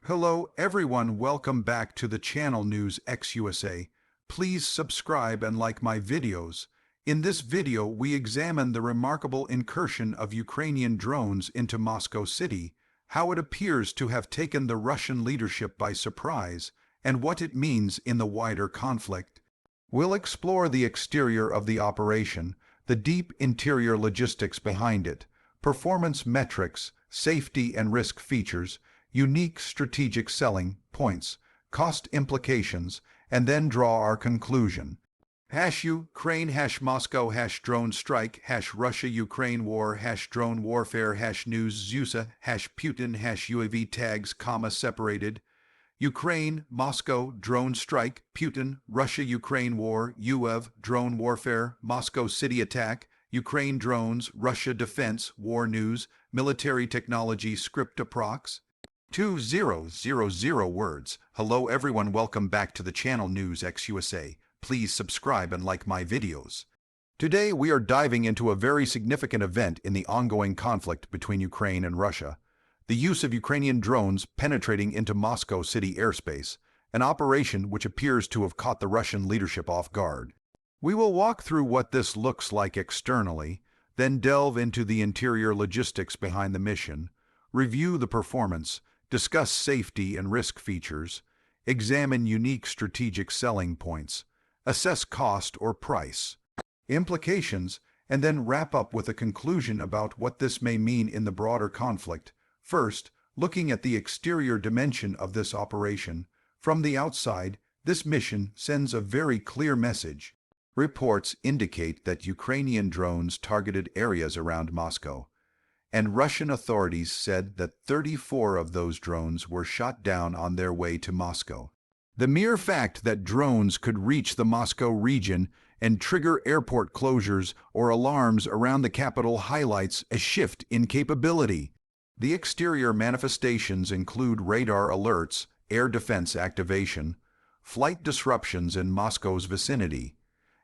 Hello everyone, welcome back to the channel NewsX USA. Please subscribe and like my videos. In this video, we examine the remarkable incursion of Ukrainian drones into Moscow City, how it appears to have taken the Russian leadership by surprise, and what it means in the wider conflict. We'll explore the exterior of the operation, the deep interior logistics behind it, performance metrics, safety and risk features, unique strategic selling points, cost implications, and then draw our conclusion. #Ukraine, #Moscow, #drone strike, #Russia-Ukraine war, #drone warfare, #NewsX, #Putin, #UAV tags, separated. Ukraine, Moscow, drone strike, Putin, Russia-Ukraine war, UAV, drone warfare, Moscow City attack, Ukraine drones, Russia defense, war news, military technology script approx. 2000 words. Hello everyone, welcome back to the channel NewsX USA. Please subscribe and like my videos. Today we are diving into a very significant event in the ongoing conflict between Ukraine and Russia. The use of Ukrainian drones penetrating into Moscow City airspace, an operation which appears to have caught the Russian leadership off guard. We will walk through what this looks like externally, then delve into the interior logistics behind the mission, review the performance, discuss safety and risk features, examine unique strategic selling points, assess cost or price, implications, and then wrap up with a conclusion about what this may mean in the broader conflict. First, looking at the exterior dimension of this operation, from the outside, this mission sends a very clear message. Reports indicate that Ukrainian drones targeted areas around Moscow, and Russian authorities said that 34 of those drones were shot down on their way to Moscow. The mere fact that drones could reach the Moscow region and trigger airport closures or alarms around the capital highlights a shift in capability. The exterior manifestations include radar alerts, air defense activation, flight disruptions in Moscow's vicinity,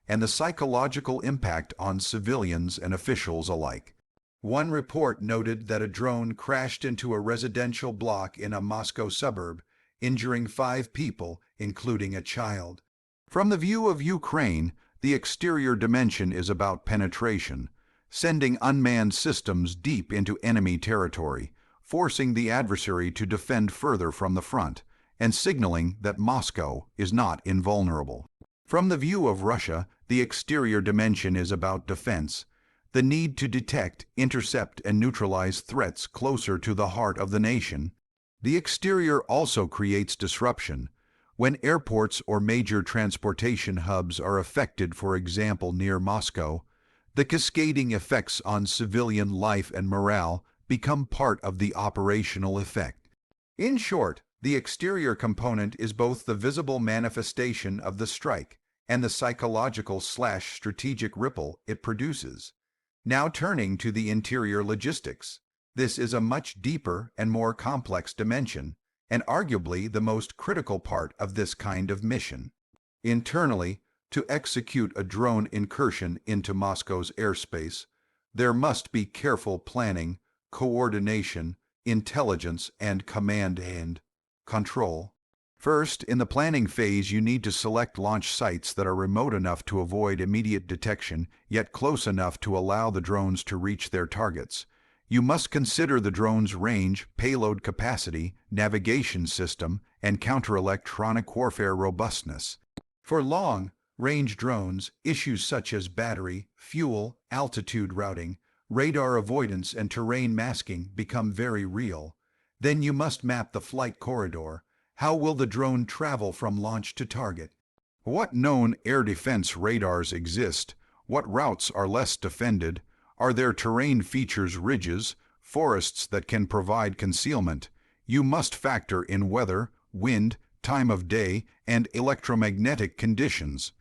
and the psychological impact on civilians and officials alike. One report noted that a drone crashed into a residential block in a Moscow suburb, injuring 5 people, including a child. From the view of Ukraine, the exterior dimension is about penetration, sending unmanned systems deep into enemy territory, forcing the adversary to defend further from the front, and signaling that Moscow is not invulnerable. From the view of Russia, the exterior dimension is about defense, the need to detect, intercept, and neutralize threats closer to the heart of the nation. The exterior also creates disruption. When airports or major transportation hubs are affected, for example near Moscow, the cascading effects on civilian life and morale become part of the operational effect. In short, the exterior component is both the visible manifestation of the strike and the psychological/strategic ripple it produces. Now turning to the interior logistics. This is a much deeper and more complex dimension, and arguably the most critical part of this kind of mission. Internally, to execute a drone incursion into Moscow's airspace, there must be careful planning, coordination, intelligence, and command and control. First, in the planning phase, you need to select launch sites that are remote enough to avoid immediate detection, yet close enough to allow the drones to reach their targets. You must consider the drone's range, payload capacity, navigation system, and counter-electronic warfare robustness. For long-range drones, issues such as battery, fuel, altitude routing, radar avoidance, and terrain masking become very real. Then you must map the flight corridor. How will the drone travel from launch to target? What known air defense radars exist? What routes are less defended? Are there terrain features, ridges, forests that can provide concealment? You must factor in weather, wind, time of day, and electromagnetic conditions.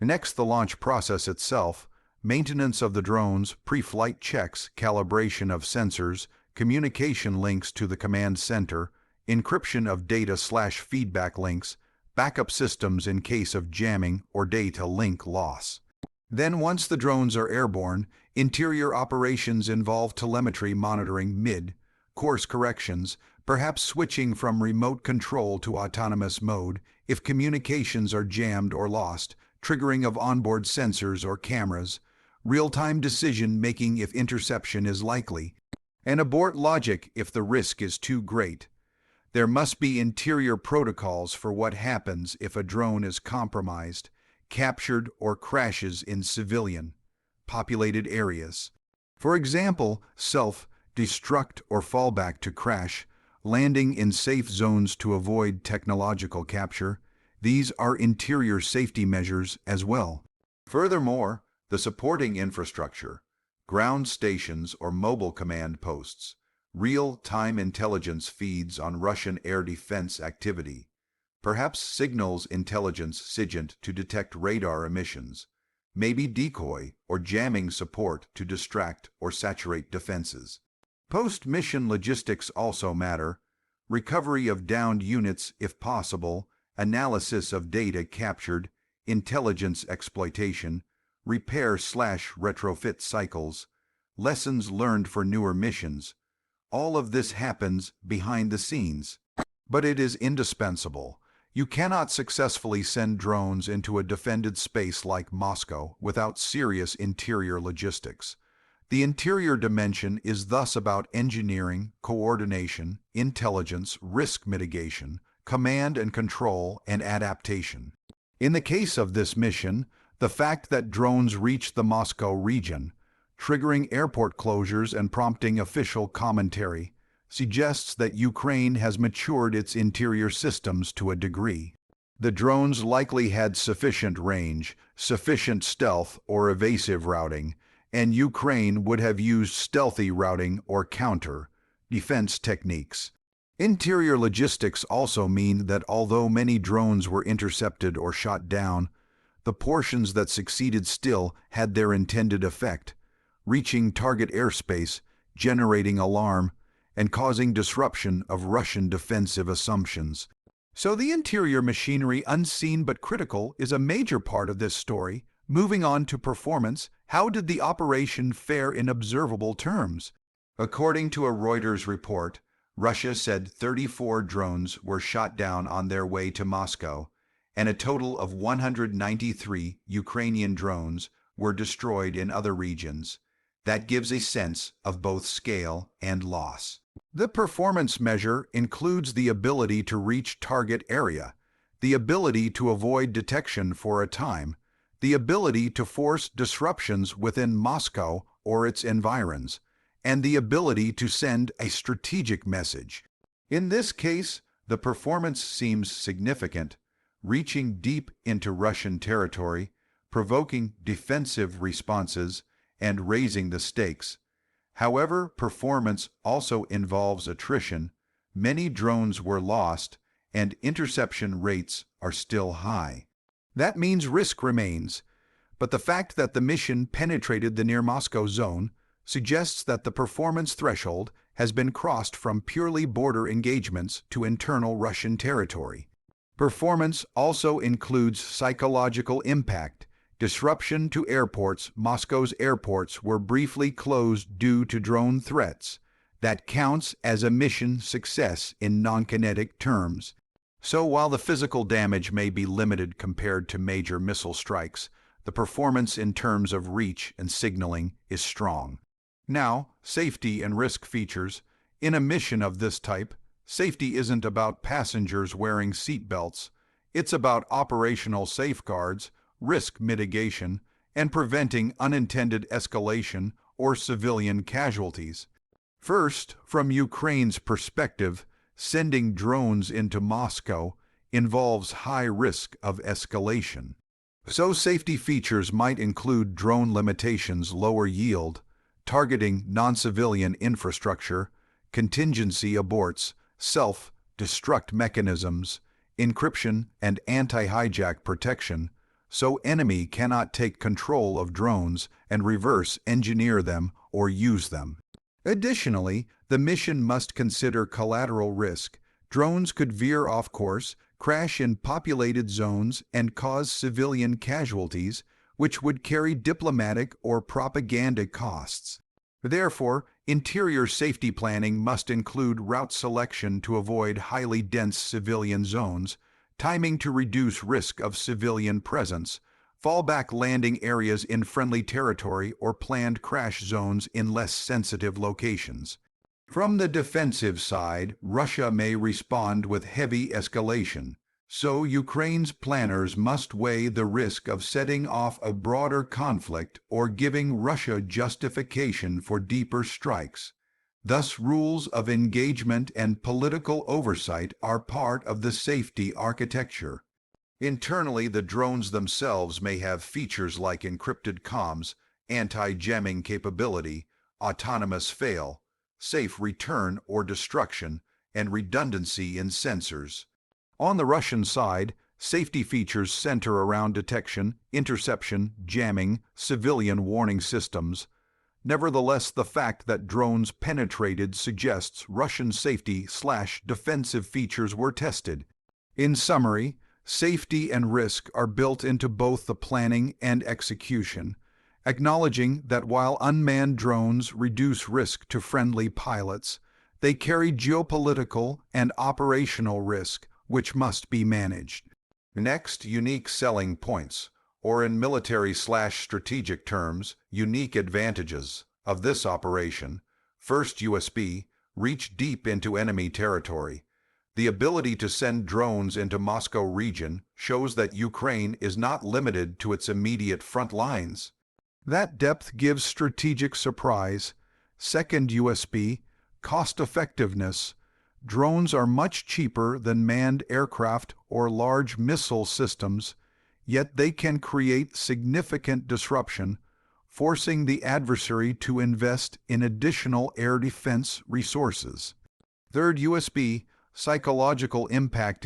Next, the launch process itself, maintenance of the drones, pre-flight checks, calibration of sensors, communication links to the command center, encryption of data/feedback links, backup systems in case of jamming or data link loss. Then once the drones are airborne, interior operations involve telemetry monitoring, course corrections, perhaps switching from remote control to autonomous mode if communications are jammed or lost, triggering of onboard sensors or cameras, real-time decision-making if interception is likely, and abort logic if the risk is too great. There must be interior protocols for what happens if a drone is compromised, captured, or crashes in civilian, populated areas. For example, self-destruct or fallback to crash, landing in safe zones to avoid technological capture. These are interior safety measures as well. Furthermore, the supporting infrastructure, ground stations or mobile command posts, real-time intelligence feeds on Russian air defense activity, perhaps signals intelligence SIGINT to detect radar emissions, maybe decoy or jamming support to distract or saturate defenses. Post-mission logistics also matter, recovery of downed units if possible, analysis of data captured, intelligence exploitation, repair/retrofit cycles, lessons learned for newer missions. All of this happens behind the scenes, but it is indispensable. You cannot successfully send drones into a defended space like Moscow without serious interior logistics. The interior dimension is thus about engineering, coordination, intelligence, risk mitigation, command and control, and adaptation. In the case of this mission, the fact that drones reached the Moscow region, triggering airport closures and prompting official commentary, suggests that Ukraine has matured its interior systems to a degree. The drones likely had sufficient range, sufficient stealth or evasive routing, and Ukraine would have used stealthy routing or counter-defense techniques. Interior logistics also mean that although many drones were intercepted or shot down, the portions that succeeded still had their intended effect, reaching target airspace, generating alarm, and causing disruption of Russian defensive assumptions. So the interior machinery, unseen but critical, is a major part of this story. Moving on to performance, how did the operation fare in observable terms? According to a Reuters report, Russia said 34 drones were shot down on their way to Moscow, and a total of 193 Ukrainian drones were destroyed in other regions. That gives a sense of both scale and loss. The performance measure includes the ability to reach target area, the ability to avoid detection for a time, the ability to force disruptions within Moscow or its environs, and the ability to send a strategic message. In this case, the performance seems significant, reaching deep into Russian territory, provoking defensive responses, and raising the stakes. However, performance also involves attrition. Many drones were lost, and interception rates are still high. That means risk remains, but the fact that the mission penetrated the near Moscow zone suggests that the performance threshold has been crossed from purely border engagements to internal Russian territory. Performance also includes psychological impact. Disruption to airports. Moscow's airports were briefly closed due to drone threats. That counts as a mission success in non-kinetic terms. So while the physical damage may be limited compared to major missile strikes, the performance in terms of reach and signaling is strong. Now, safety and risk features. In a mission of this type, safety isn't about passengers wearing seat belts. It's about operational safeguards, risk mitigation, and preventing unintended escalation or civilian casualties. First, from Ukraine's perspective, sending drones into Moscow involves high risk of escalation. So safety features might include drone limitations, lower yield, targeting non-civilian infrastructure, contingency aborts, self-destruct mechanisms, encryption and anti-hijack protection, so enemy cannot take control of drones and reverse engineer them or use them. Additionally, the mission must consider collateral risk. Drones could veer off course, crash in populated zones, and cause civilian casualties, which would carry diplomatic or propaganda costs. Therefore, interior safety planning must include route selection to avoid highly dense civilian zones, timing to reduce risk of civilian presence, fallback landing areas in friendly territory, or planned crash zones in less sensitive locations. From the defensive side, Russia may respond with heavy escalation, so Ukraine's planners must weigh the risk of setting off a broader conflict or giving Russia justification for deeper strikes. Thus, rules of engagement and political oversight are part of the safety architecture. Internally, the drones themselves may have features like encrypted comms, anti-jamming capability, autonomous fail, safe return or destruction, and redundancy in sensors. On the Russian side, safety features center around detection, interception, jamming, civilian warning systems. Nevertheless, the fact that drones penetrated suggests Russian safety/defensive features were tested. In summary, safety and risk are built into both the planning and execution, acknowledging that while unmanned drones reduce risk to friendly pilots, they carry geopolitical and operational risk, which must be managed. Next, unique selling points, or in military/strategic terms, unique advantages of this operation. First, USB, reach deep into enemy territory. The ability to send drones into Moscow region shows that Ukraine is not limited to its immediate front lines. That depth gives strategic surprise. Second, USB, cost-effectiveness. Drones are much cheaper than manned aircraft or large missile systems, yet they can create significant disruption, forcing the adversary to invest in additional air defense resources. Third, USB, psychological impact and